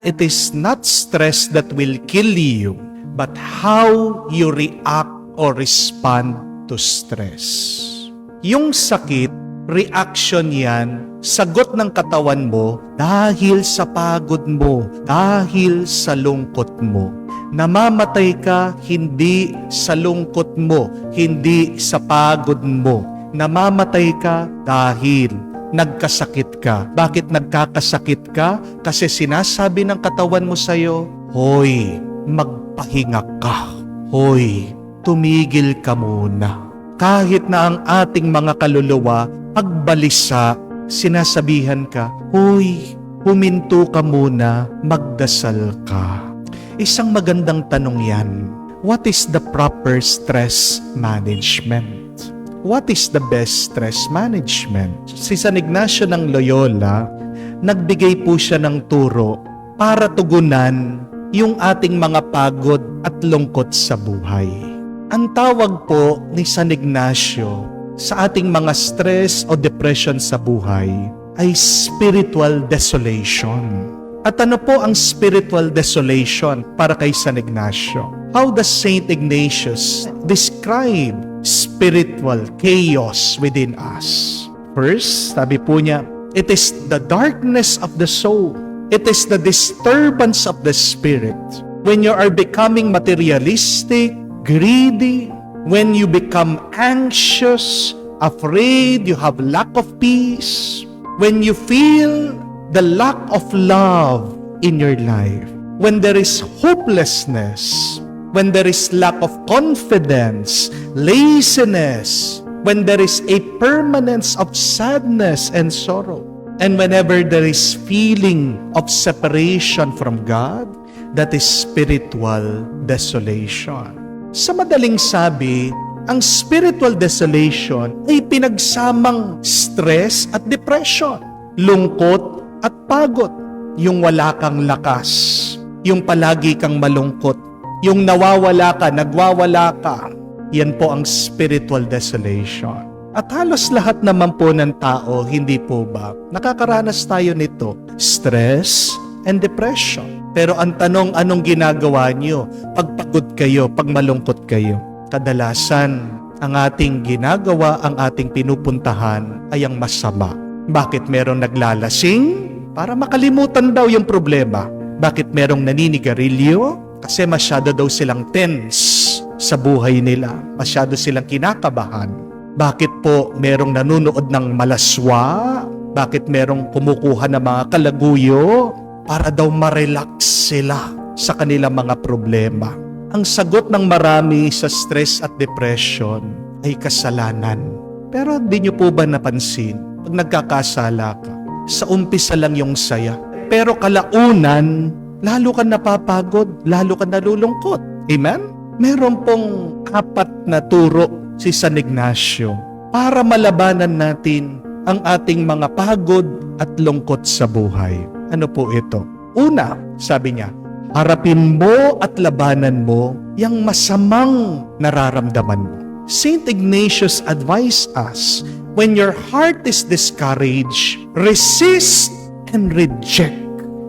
It is not stress that will kill you, but how you react or respond to stress. Yung sakit, reaction yan, sagot ng katawan mo dahil sa pagod mo, dahil sa lungkot mo. Namamatay ka hindi sa lungkot mo, hindi sa pagod mo. Namamatay ka dahil nagkasakit ka. Bakit nagkakasakit ka? Kasi sinasabi ng katawan mo sa'yo, hoy, magpahinga ka. Hoy, tumigil ka muna. Kahit na ang ating mga kaluluwa, pagbalisa, sinasabihan ka, hoy, huminto ka muna, magdasal ka. Isang magandang tanong yan. What is the proper stress management? What is the best stress management? Si San Ignacio ng Loyola, nagbigay po siya ng turo para tugunan yung ating mga pagod at lungkot sa buhay. Ang tawag po ni San Ignacio sa ating mga stress o depression sa buhay ay spiritual desolation. At ano po ang spiritual desolation para kay San Ignacio? How does Saint Ignatius describe spiritual chaos within us? First, sabi po niya, it is the darkness of the soul. It is the disturbance of the spirit. When you are becoming materialistic, greedy, when you become anxious, afraid, you have lack of peace, when you feel the lack of love in your life, when there is hopelessness, when there is lack of confidence, laziness, when there is a permanence of sadness and sorrow, and whenever there is feeling of separation from God, that is spiritual desolation. Sa madaling sabi, ang spiritual desolation ay pinagsamang stress at depression, lungkot at pagod, yung wala kang lakas, yung palagi kang malungkot, yung nawawala ka, nagwawala ka. Yan po ang spiritual desolation. At halos lahat naman po ng tao, hindi po ba? Nakakaranas tayo nito, stress and depression. Pero ang tanong, anong ginagawa nyo pag pagod kayo, pag malungkot kayo? Kadalasan, ang ating ginagawa, ang ating pinupuntahan ay ang masama. Bakit merong naglalasing? Para makalimutan daw yung problema. Bakit merong naninigarilyo? Kasi masyado daw silang tense sa buhay nila. Masyado silang kinakabahan. Bakit po merong nanonood ng malaswa? Bakit merong kumukuha ng mga kalaguyo? Para daw ma-relax sila sa kanilang mga problema. Ang sagot ng marami sa stress at depression ay kasalanan. Pero di nyo po ba napansin, pag nagkakasala ka, sa umpisa lang yung saya. Pero kalaunan, lalo ka napapagod, lalo ka nalulungkot. Amen? Meron pong 4 na turo si San Ignacio para malabanan natin ang ating mga pagod at lungkot sa buhay. Ano po ito? Una, sabi niya, harapin mo at labanan mo yung masamang nararamdaman mo. Saint Ignatius advised us, when your heart is discouraged, resist and reject.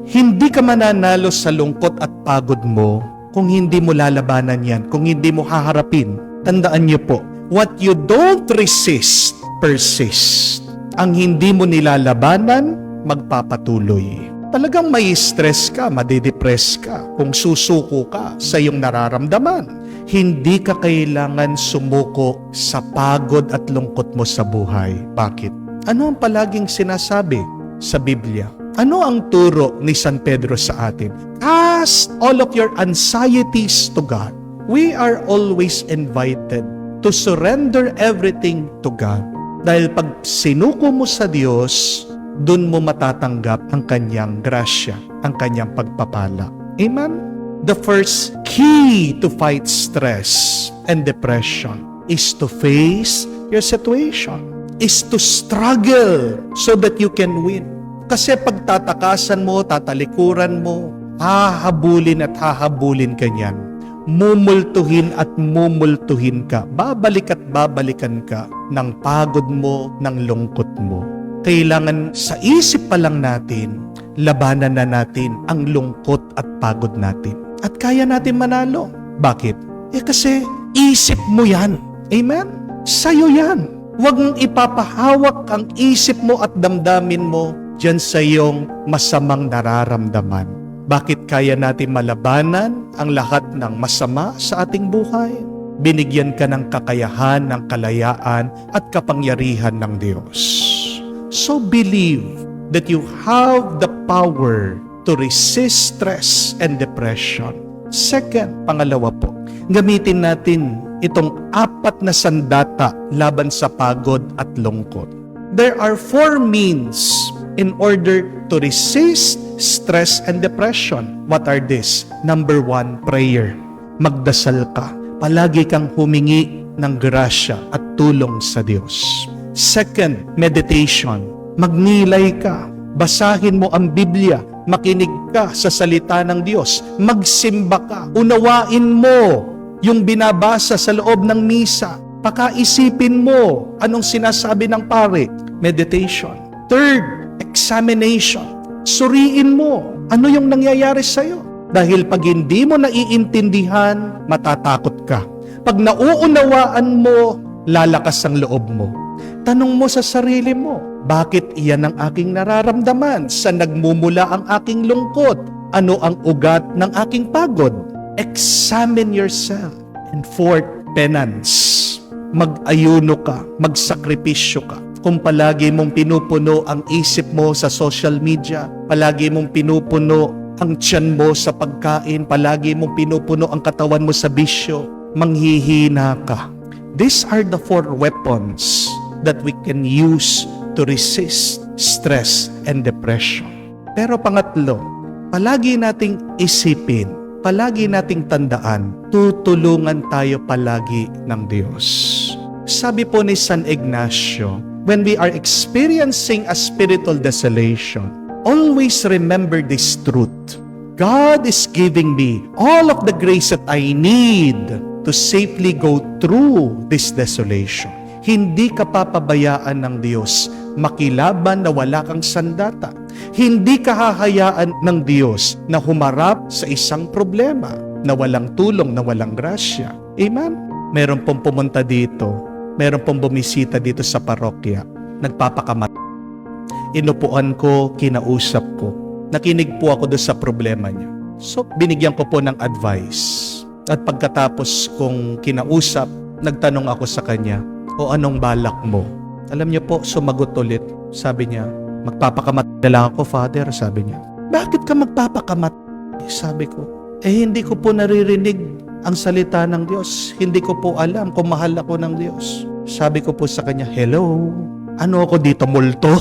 Hindi ka mananalo sa lungkot at pagod mo kung hindi mo lalabanan yan, kung hindi mo haharapin. Tandaan niyo po, what you don't resist, persist. Ang hindi mo nilalabanan, magpapatuloy. Talagang may stress ka, madidepress ka, kung susuko ka sa iyong nararamdaman. Hindi ka kailangan sumuko sa pagod at lungkot mo sa buhay. Bakit? Ano ang palaging sinasabi sa Biblia? Ano ang turo ni San Pedro sa atin? Cast all of your anxieties to God. We are always invited to surrender everything to God. Dahil pag sinuko mo sa Diyos, dun mo matatanggap ang kanyang grasya, ang kanyang pagpapala. Amen? The first key to fight stress and depression is to face your situation, is to struggle so that you can win. Kasi pag tatakasan mo, tatalikuran mo, hahabulin at hahabulin ka niyan. Mumultuhin at mumultuhin ka. Babalik at babalikan ka ng pagod mo, ng lungkot mo. Kailangan sa isip pa lang natin, labanan na natin ang lungkot at pagod natin. At kaya natin manalo. Bakit? Kasi isip mo yan. Amen? Sa'yo yan. Huwag mong ipapahawak ang isip mo at damdamin mo dyan sa iyong masamang nararamdaman. Bakit kaya natin malabanan ang lahat ng masama sa ating buhay? Binigyan ka ng kakayahan, ng kalayaan at kapangyarihan ng Diyos. So believe that you have the power to resist stress and depression. Second, pangalawa po, gamitin natin itong 4 na sandata laban sa pagod at lungkot. There are 4 means in order to resist stress and depression. What are these? Number 1, prayer. Magdasal ka. Palagi kang humingi ng grasya at tulong sa Diyos. Second, meditation. Magnilay ka. Basahin mo ang Biblia. Makinig ka sa salita ng Diyos. Magsimba ka. Unawain mo yung binabasa sa loob ng misa. Pakaisipin mo anong sinasabi ng pare. Meditation. Third, examination. Suriin mo ano yung nangyayari sa'yo. Dahil pag hindi mo naiintindihan, matatakot ka. Pag nauunawaan mo, lalakas ang loob mo. Tanong mo sa sarili mo, bakit iyan ang aking nararamdaman? Saan nagmumula ang aking lungkot? Ano ang ugat ng aking pagod? Examine yourself. And fourth, penance. Mag-ayuno ka, magsakripisyo ka. Kung palagi mong pinupuno ang isip mo sa social media, palagi mong pinupuno ang tiyan mo sa pagkain, palagi mong pinupuno ang katawan mo sa bisyo, manghihina ka. These are the 4 weapons that we can use to resist stress and depression. Pero pangatlo, palagi nating isipin, palagi nating tandaan, tutulungan tayo palagi ng Diyos. Sabi po ni San Ignacio, when we are experiencing a spiritual desolation, always remember this truth. God is giving me all of the grace that I need to safely go through this desolation. Hindi ka papabayaan ng Diyos makilaban na wala kang sandata. Hindi ka hahayaan ng Diyos na humarap sa isang problema na walang tulong, na walang grasya. Amen? Meron pong pumunta dito, meron pong bumisita dito sa parokya, nagpapakamat. Inupuan ko, kinausap ko. Nakinig po ako doon sa problema niya. So, binigyan ko po ng advice. At pagkatapos kong kinausap, nagtanong ako sa kanya, o anong balak mo? Alam niyo po, sumagot ulit. Sabi niya, magpapakamat na lang ako, Father. Sabi niya, bakit ka magpapakamat? Sabi ko, hindi ko po naririnig ang salita ng Diyos. Hindi ko po alam kung mahal ako ng Diyos. Sabi ko po sa kanya, hello, ano ako dito, multo?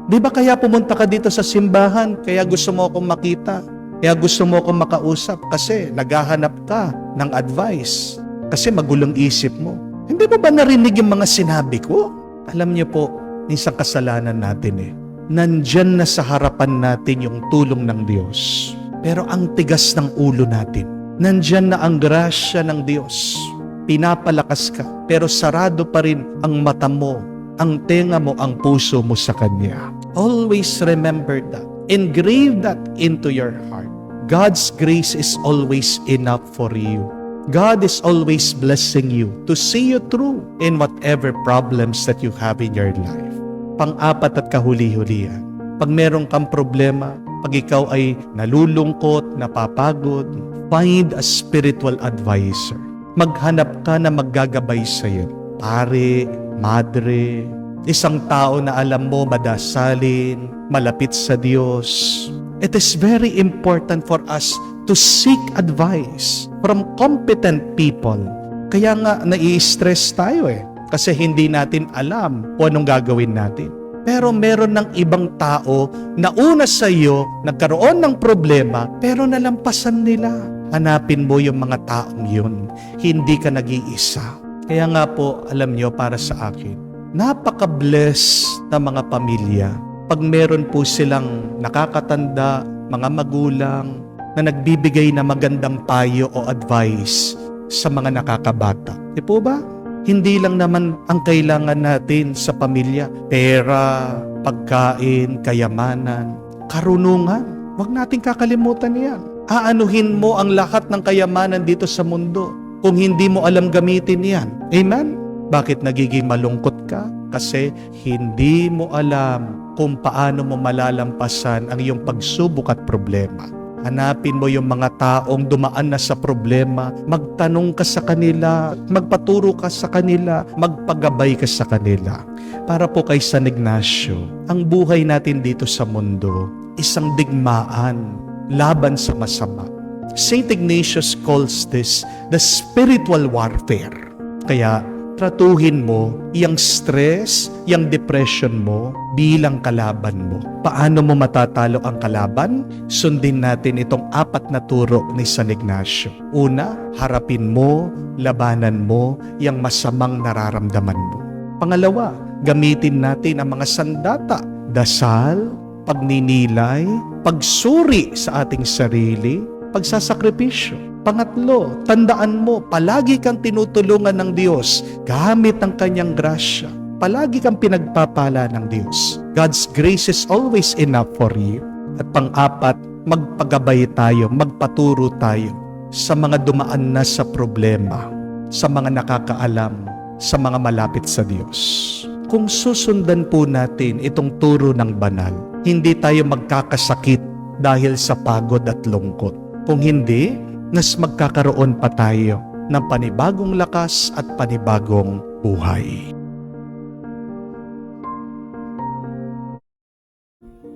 Di ba kaya pumunta ka dito sa simbahan? Kaya gusto mo akong makita. Kaya gusto mo akong makausap kasi naghahanap ka ng advice. Kasi magulong isip mo. Hindi mo ba narinig yung mga sinabi ko? Alam niyo po, isang kasalanan natin Nandyan na sa harapan natin yung tulong ng Diyos. Pero ang tigas ng ulo natin. Nandyan na ang grasya ng Diyos. Pinapalakas ka, pero sarado pa rin ang mata mo, ang tenga mo, ang puso mo sa Kanya. Always remember that. Engrave that into your heart. God's grace is always enough for you. God is always blessing you to see you through in whatever problems that you have in your life. Pang-apat at kahuli-hulihan. Pag meron kang problema, pag ikaw ay nalulungkot, napapagod, find a spiritual advisor. Maghanap ka na maggagabay sa iyo. Pare, madre, isang tao na alam mo madasalin, malapit sa Diyos. It is very important for us to seek advice from competent people. Kaya nga nai-stress tayo kasi hindi natin alam kung anong gagawin natin. Pero meron ng ibang tao na una sa iyo, nagkaroon ng problema, pero nalampasan nila. Hanapin mo yung mga taong yun. Hindi ka nag-iisa. Kaya nga po, alam nyo, para sa akin, napaka-bless na mga pamilya pag meron po silang nakakatanda, mga magulang, na nagbibigay na magandang payo o advice sa mga nakakabata. Di po ba? Hindi lang naman ang kailangan natin sa pamilya, pera, pagkain, kayamanan. karunungan. Huwag nating kakalimutan yan. Aanuhin mo ang lahat ng kayamanan dito sa mundo kung hindi mo alam gamitin yan. Amen? Bakit nagiging malungkot ka? Kasi hindi mo alam kung paano mo malalampasan ang iyong pagsubok at problema. Hanapin mo yung mga taong dumaan na sa problema, magtanong ka sa kanila, magpaturo ka sa kanila, magpagabay ka sa kanila. Para po kay San Ignacio, ang buhay natin dito sa mundo, isang digmaan laban sa masama. Saint Ignatius calls this the spiritual warfare. Kaya tratuhin mo yung stress, yung depression mo bilang kalaban mo. Paano mo matatalo ang kalaban? Sundin natin itong 4 na turo ni San Ignacio. Una, harapin mo, labanan mo yung masamang nararamdaman mo. Pangalawa, gamitin natin ang mga sandata, dasal, pagninilay, pagsuri sa ating sarili, pagsasakripisyo. Pangatlo, tandaan mo, palagi kang tinutulungan ng Diyos gamit ang kanyang grasya. Palagi kang pinagpapala ng Diyos. God's grace is always enough for you. At pang-apat, magpagabay tayo, magpaturo tayo sa mga dumaan na sa problema, sa mga nakakaalam, sa mga malapit sa Diyos. Kung susundan po natin itong turo ng banal, hindi tayo magkakasakit dahil sa pagod at lungkot. Kung hindi, mas magkakaroon pa tayo ng panibagong lakas at panibagong buhay.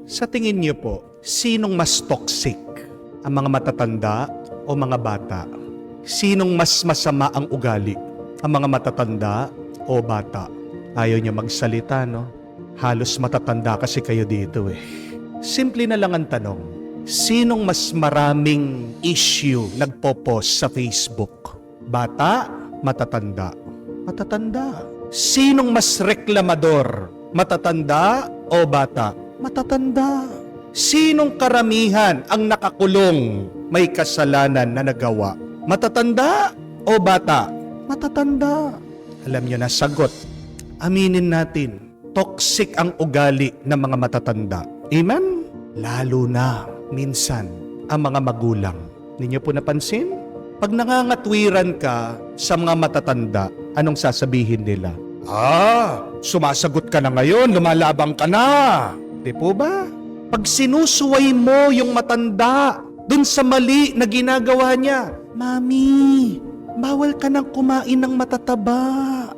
Sa tingin niyo po, sinong mas toxic? Ang mga matatanda o mga bata? Sinong mas masama ang ugali? Ang mga matatanda o bata? Ayaw niyo magsalita, no? Halos matatanda kasi kayo dito eh. Simple na lang ang tanong. Sinong mas maraming issue nagpo-post sa Facebook? Bata, matatanda? Matatanda. Sinong mas reklamador? Matatanda o bata? Matatanda. Sinong karamihan ang nakakulong may kasalanan na nagawa? Matatanda o bata? Matatanda. Alam niyo na sagot. Aminin natin, toxic ang ugali ng mga matatanda. Amen? Lalo na minsan, ang mga magulang. Ninyo po napansin? Pag nangangatwiran ka sa mga matatanda, anong sasabihin nila? Sumasagot ka na ngayon, lumalabang ka na. Di po ba? Pag sinusuway mo yung matanda dun sa mali na ginagawa niya, Mami, bawal ka nang kumain ng matataba.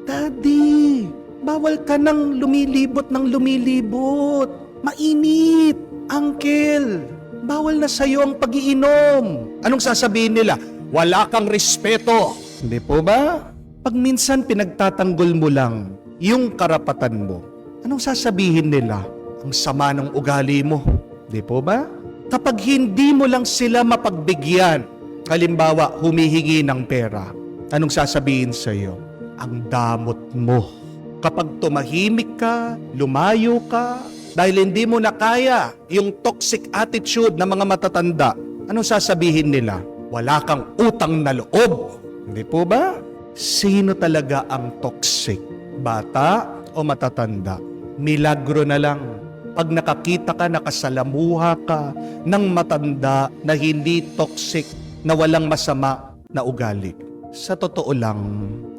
Daddy, bawal ka nang lumilibot ng lumilibot. Mainit. Uncle, bawal na sa'yo ang pag-iinom. Anong sasabihin nila? Wala kang respeto. Hindi po ba? Pag minsan pinagtatanggol mo lang yung karapatan mo, anong sasabihin nila? Ang sama ng ugali mo. Hindi po ba? Kapag hindi mo lang sila mapagbigyan, halimbawa humihingi ng pera, anong sasabihin sa'yo? Ang damot mo. Kapag tumahimik ka, lumayo ka, dahil hindi mo na kaya yung toxic attitude ng mga matatanda, anong sasabihin nila? Wala kang utang na loob. Hindi po ba? Sino talaga ang toxic? Bata o matatanda? Milagro na lang. Pag nakakita ka, nakasalamuha ka ng matanda na hindi toxic, na walang masama na ugali. Sa totoo lang,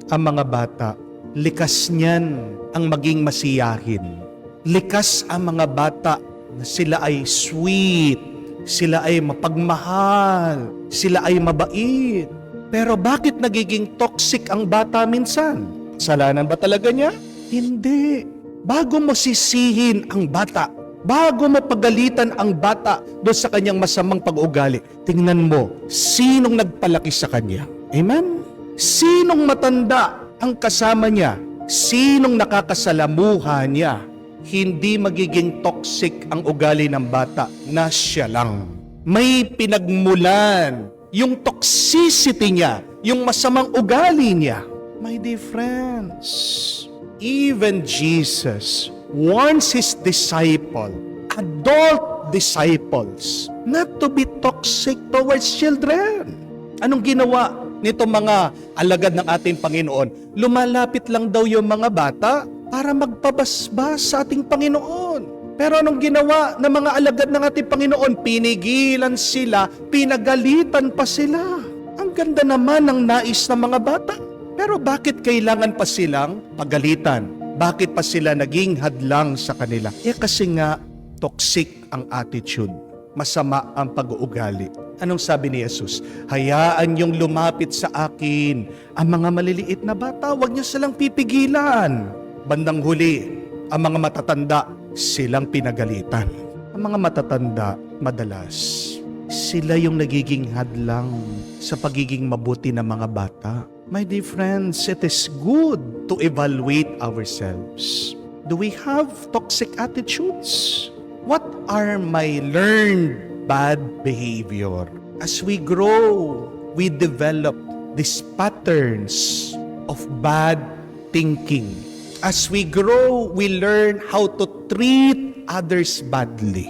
ang mga bata, likas niyan ang maging masiyahin. Likas ang mga bata na sila ay sweet, sila ay mapagmahal, sila ay mabait. Pero bakit nagiging toxic ang bata minsan? Kasalanan ba talaga niya? Hindi. Bago mo sisihin ang bata, bago mo pagalitan ang bata doon sa kanyang masamang pag-uugali, tingnan mo, sinong nagpalaki sa kanya? Amen? Sinong matanda ang kasama niya? Sinong nakakasalamuha niya? Hindi magiging toxic ang ugali ng bata na siya lang. May pinagmulan yung toxicity niya, yung masamang ugali niya. My dear friends, even Jesus warns His adult disciples, not to be toxic towards children. Anong ginawa nito mga alagad ng ating Panginoon? Lumalapit lang daw yung mga bata para magpabasbas sa ating Panginoon. Pero anong ginawa ng mga alagad ng ating Panginoon? Pinigilan sila, pinagalitan pa sila. Ang ganda naman ng nais ng mga bata. Pero bakit kailangan pa silang pagalitan? Bakit pa sila naging hadlang sa kanila? Kasi nga, toxic ang attitude. Masama ang pag-uugali. Anong sabi ni Jesus? Hayaan niyong lumapit sa akin ang mga maliliit na bata. Huwag niyo silang pipigilan. Bandang huli, ang mga matatanda, silang pinagalitan. Ang mga matatanda, madalas, sila yung nagiging hadlang sa pagiging mabuti ng mga bata. My dear friends, it is good to evaluate ourselves. Do we have toxic attitudes? What are my learned bad behavior? As we grow, we develop these patterns of bad thinking. As we grow, we learn how to treat others badly.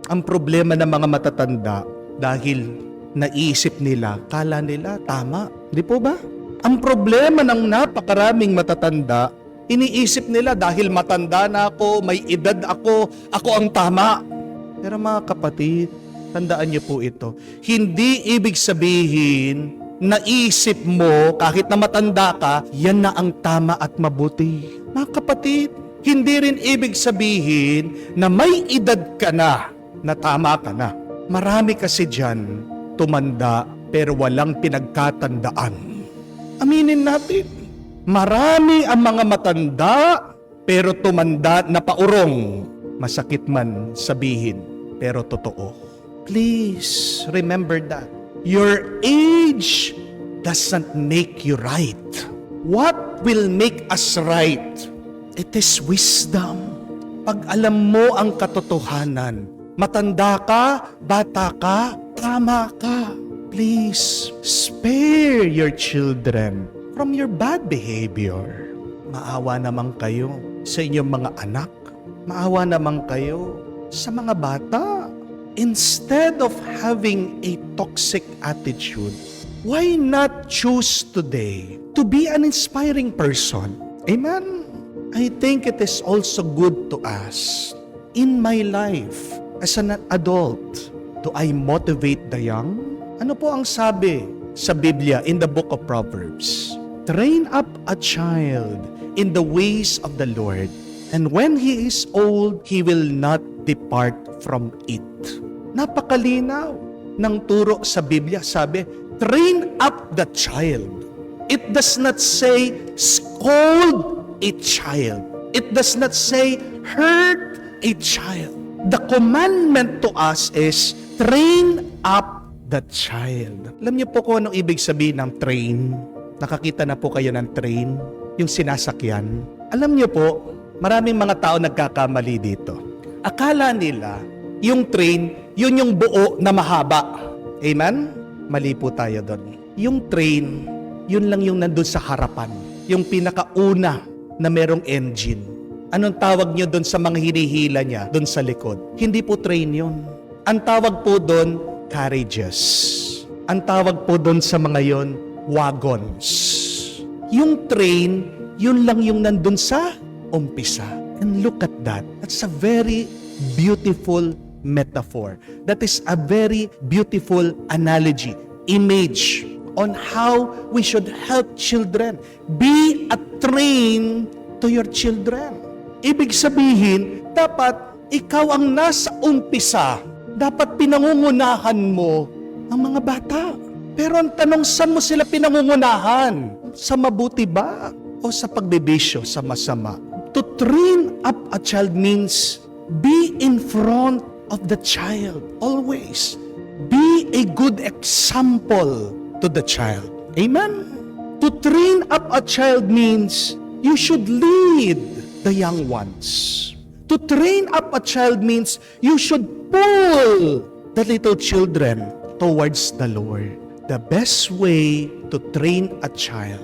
Ang problema ng mga matatanda, dahil naisip nila, kala nila tama. Di po ba? Ang problema ng napakaraming matatanda, iniisip nila dahil matanda na ako, may edad ako ang tama. Pero mga kapatid, tandaan niyo po ito. Hindi ibig sabihin, naisip mo kahit na matanda ka, yan na ang tama at mabuti. Mga kapatid, hindi rin ibig sabihin na may edad ka na tama ka na. Marami kasi dyan, tumanda pero walang pinagkatandaan. Aminin natin, marami ang mga matanda pero tumanda na paurong. Masakit man sabihin, pero totoo. Please remember that. Your age doesn't make you right. What will make us right? It is wisdom. Pag alam mo ang katotohanan, matanda ka, bata ka, tama ka. Please, spare your children from your bad behavior. Maawa naman kayo sa inyong mga anak. Maawa naman kayo sa mga bata. Instead of having a toxic attitude, why not choose today to be an inspiring person? Amen? I think it is also good to us. In my life, as an adult, do I motivate the young? Ano po ang sabi sa Biblia in the book of Proverbs? Train up a child in the ways of the Lord, and when he is old, he will not depart from it. Napakalinaw ng turo sa Biblia. Sabi, train up the child. It does not say, scold a child. It does not say, hurt a child. The commandment to us is, train up the child. Alam niyo po kung anong ibig sabihin ng train? Nakakita na po kayo ng train? Yung sinasakyan? Alam niyo po, maraming mga tao nagkakamali dito. Akala nila, yung train, yun yung buo na mahaba. Amen? Mali po tayo doon. Yung train, yun lang yung nandun sa harapan. Yung pinakauna na merong engine. Anong tawag nyo doon sa mga hinihila niya, doon sa likod? Hindi po train yun. Ang tawag po doon, carriages. Ang tawag po doon sa mga yon, wagons. Yung train, yun lang yung nandun sa umpisa. And look at that. That's a very beautiful metaphor. That is a very beautiful analogy, image on how we should help children. Be a train to your children. Ibig sabihin, dapat ikaw ang nasa umpisa. Dapat pinangungunahan mo ang mga bata. Pero ang tanong, saan mo sila pinangungunahan? Sa mabuti ba? O sa pagbibisyo, sa masama? To train up a child means be in front of the child. Always. Be a good example to the child. Amen? To train up a child means you should lead the young ones. To train up a child means you should pull the little children towards the Lord. The best way to train a child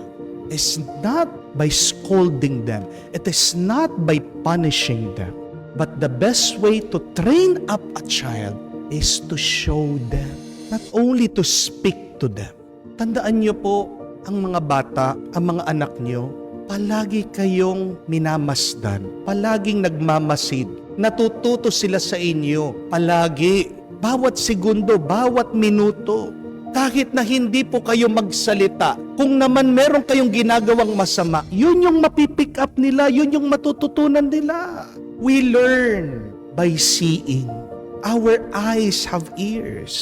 is not by scolding them. It is not by punishing them. But the best way to train up a child is to show them, not only to speak to them. Tandaan niyo po, ang mga bata, ang mga anak niyo, palagi kayong minamasdan, palaging nagmamasid, Natututo sila sa inyo palagi, bawat segundo, bawat minuto. Kahit na hindi po kayo magsalita, kung naman meron kayong ginagawang masama, yun yung mapipick up nila, yun yung matututunan nila. We learn by seeing. Our eyes have ears.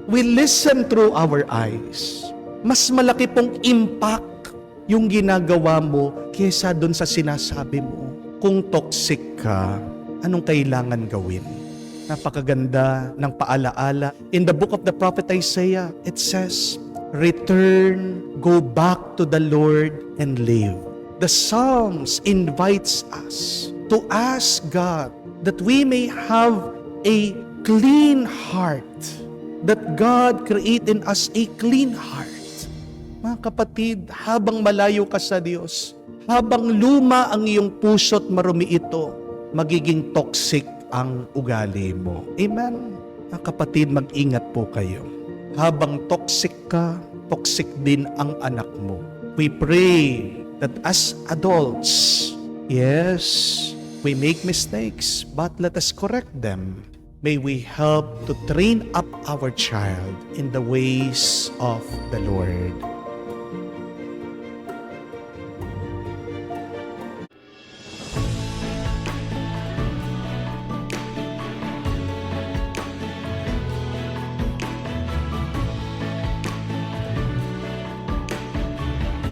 We listen through our eyes. Mas malaki pong impact yung ginagawa mo kesa dun sa sinasabi mo. Kung toxic ka, anong kailangan gawin? Napakaganda ng paalaala. In the book of the prophet Isaiah, it says, return, go back to the Lord and live. The Psalms invites us to ask God that we may have a clean heart, that God create in us a clean heart. Mga kapatid, habang malayo ka sa Diyos, habang luma ang iyong puso't marumi ito, magiging toxic ang ugali mo. Amen? Mga kapatid, mag-ingat po kayo. Habang toxic ka, toxic din ang anak mo. We pray that as adults, yes, we make mistakes, but let us correct them. May we help to train up our child in the ways of the Lord.